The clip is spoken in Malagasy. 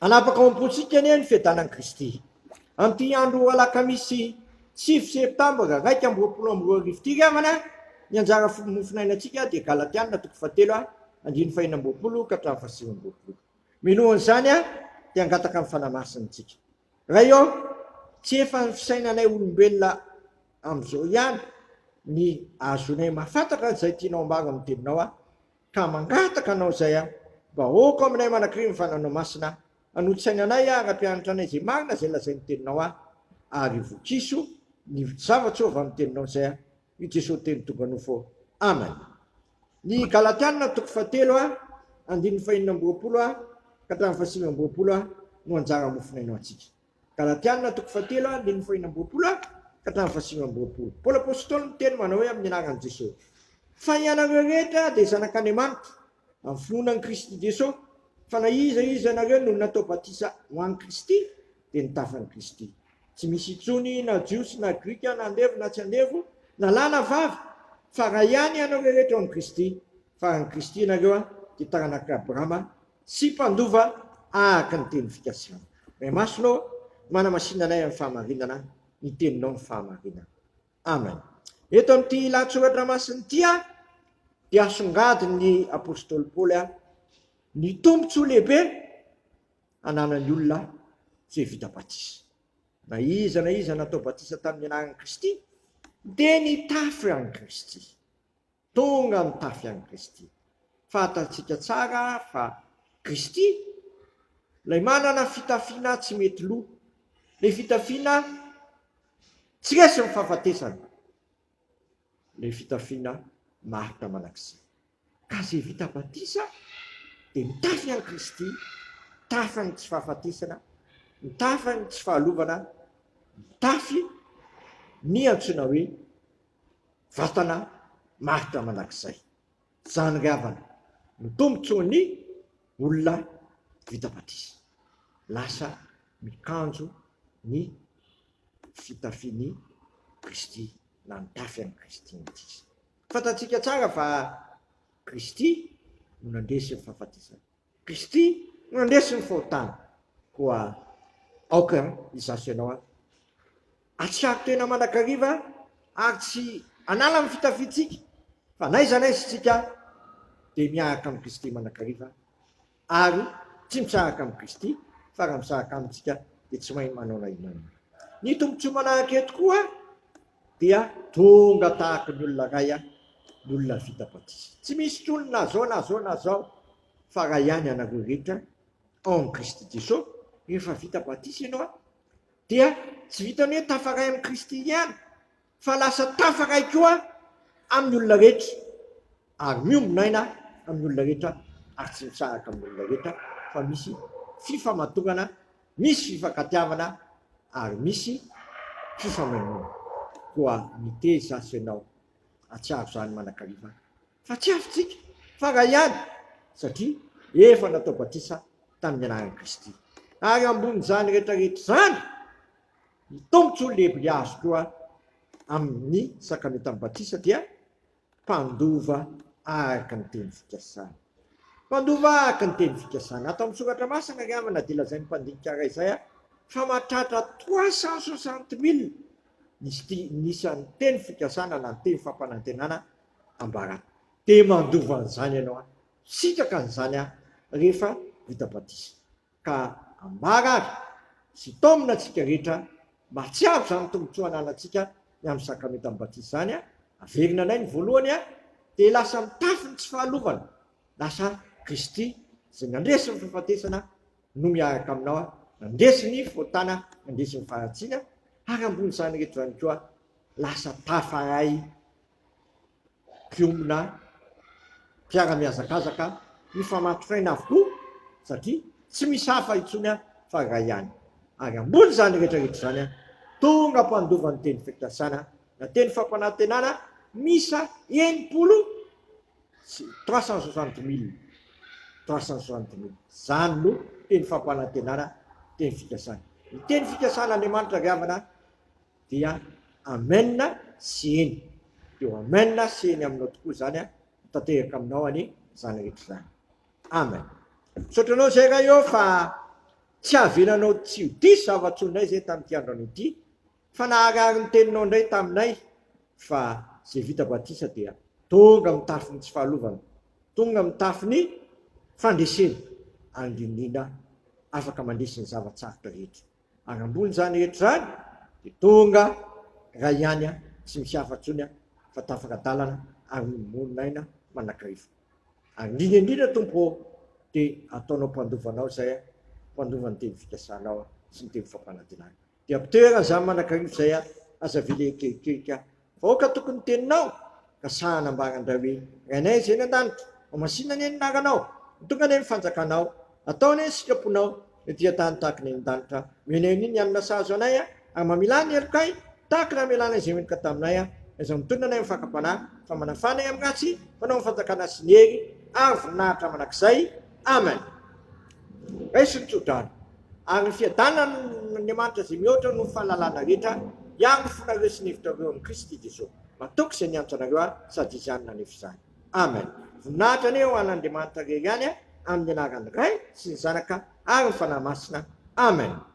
Anapaka-ombontsika ny fiadanan'i Kristy. Amin'ity andro alakamisy 9 septambra 2022 ity gamana ny anjara mofinainantsika dia Galatiana 3:5 ka 5:20. Minoan'izany dia angataka amin'ny fanamasintsika. Raha eo tsy efa fisainanay olombelona amin'izao ihany ny azonay mahafantatra izay tianao ambara amin'ny teninao ka mangataka anao izay mba oko aminay manakry ny fananao masina anotsainanay raha-pianatra anay izay marina izay lazain'ny teninao ary vokiso ny zavatra ova amin'ny teninao izay io Jesosy teny tonganofo. Amen. Ny Galatiana 3:5 ka 5:20 no anjara mofinainao antsika. Galatiana 3:5 ka 5:20. Paoly apôstôly ny teny manao hoe amin'ny anaran'i Jesosy: fa ianareo rehetra dia zanak'Andriamanitra amin'ny finoanan'i Kristy Jesosy, fa na iza ianareo no natao batisa ho an'i Kristy dia nitafan'i Kristy. Tsy misy itsony na jiosy na grika na andevo na tsy andevo na lahy na vavy, fa raha ihany ianareo rehetra ao amin'i Kristy, fa an'i Kristy ianareo dia taranaka Abrahama sy mpandova araka ny teny fikasana. Ray masonao manamasinanay amin'ny fahamarinana, ny teninao ny fahamarinana. Amen. Eto amin'ity lahatsoratra masiny ity dia asongadiny apôstôly Paoly ny tombontsoa lehibe ananan'ny olona izay vita batisa. Na iza natao batisa tamin'ny anaran'i Kristy dia nitafy an'i Kristy. Tonga nitafy an'i Kristy. Fantatsika tsara fa Kristy ilay manana fitafiana tsy mety loha, ilay fitafiana tsy resy ny fahafatesana, ilay fitafiana marika manakizay. Ka izay vita batisa dia mitafy an'i Kristy, mitafy ny tsy fahafatesana, mitafy ny tsy fahalovana, mitafy ny antsoina hoe vatana marika manakizay. Zany ravana ny tombontsoan'ny olona vita batisa, lasa mikanjo ny fitafian'i Kristy na mitafy an'i Kristy mihitsy. Fantatsika tsara fa Kristy no nandresy ny fahafatesana, Kristy no nandresy ny fahotana. Koa aoka izasy ianao atsiaro tena manakariva ary tsy anala amin'ny fitafiantsika, fa naiza tsika dia miaraka amin'ny Kristy manakariva ary tsy misaraka amin'ny Kristy, fa raha misaraka amintsika dia tsy mahay manao na inona. Ny tombontsoa manaraka eto koa dia tonga tahaka ny olona ray, ny olona vita batisa. Tsy misy tsony na zao, fa raha ihany ianareo rehetra ao amin'ny Kristy Jesosy, rehefa vita batisa ianao dia tsy vitany hoe tafaray amin'ny Kristy ihany, fa lasa tafaray koa amin'ny olona rehetra, ary miombinaina amin'ny olona rehetra, ary tsy misaraka amin'ny olona rehetra, fa misy fifamatorana, misy fifankatiavana, ary misy fifamainoana. Koa miteza asy ianao atsiaro zany manakariva fa tsy afintsika, fa raha ihany, satria efa natao batisa tamin'ny anaran'i Kristy. Ary ambony zany rehetrarehetra zany, ny tombontsoa lehibe azo koa amin'ny sakramenta batisa dia mpandova araka ny teny fikasana. Mpandova araka ny teny fikasana. Atao amin'ny soratra masina ramana dia lazain'ny mpandinika iray izay fa mahatratra 360 000 nisan'ny teny fikasana na ny teny fampanantenana ambara. Dia mandova an'izany ianao, sitraka an'izany rehefa vita batisa. Ka ambara ary sy tomina antsika rehetra mba tsy avy zany tombontsoa ananantsika ny amin'ny sakramenta batisa zany averina anay ny voalohany dia lasa mitafy ny tsy fahalovana, lasa Kristy izay nandresy ny fahafatesana no miaraka aminao, nandresy ny fahotana, nandresy ny faharatsiana, ary ambony zany rehetra zany koa lasa tafaray mpiomina, mpiara-miazakazaka, mifamatotraina avokoa, satria tsy misy hafa itsony fa raha ihany. Ary ambony zany rehetrarehetra zany tonga mpandova ny teny fikasana na teny fampanantenana misa 360 000 zany no teny fampanantenana, teny fikasana. Ny teny fikasana Andriamanitra ravana dia amen sy eny. Dia amen sy eny aminao tokoa zany tanteraka aminao any zany rehetra zany. Amen. Sotranao izay raha eo fa tsy avelanao tsy ho diso zava-tsoindray zay tamin'ity androany ity, fa naharary ny teninao indray taminay fa zay vita batisa dia tonga mitafy ny tsy fahalovana, tonga mitafy ny fandresena, andindrindra afaka mandresy ny zavatsarotra rehetra. Ary ambony zany rehetra zany dia tonga ray ihany tsy misy hafa-tsony fa tafaka-dalana ary mononaina manakarivo. Ary indrindra tompo dia ataonao mpandovanao zay mpandova ny teny fikasanao sy ny teny fampanadinana. Dia ampitoerana zany manakarivo zay aza vile kelikely vahoaka tokony teninao ka sahana ambarandra hoe rainay zay ny an-danitra, mamasina ny anin'aranao, tonga ny fanjakanao, ataony sitraponao ny dia tany tahaka ny an-danitra, menay ny anina sahazo anay ary mamilany ny elokay tahaka na milana izay menaka taminay izay mitondra anay mifakapanahy fa manafanay amin'ny ratsy fanao fanjakana sy ny hery ary voninahitra manakizay. Amen. Raisy ny tsodrano ary ny fiadanan'Andriamanitra zay mihoatra no fahalalana rehetra ihany fonareo sy nivitra-reo amin'ny Kristy Jesosy matoky izay niantso anareo sady izany nanefa izany. Amen. Voninahitra ane ho an'Andriamanitra rery ihany amin'ny anaran'ny Ray sy ny Zanaka ary ny fanahy masina. Amen.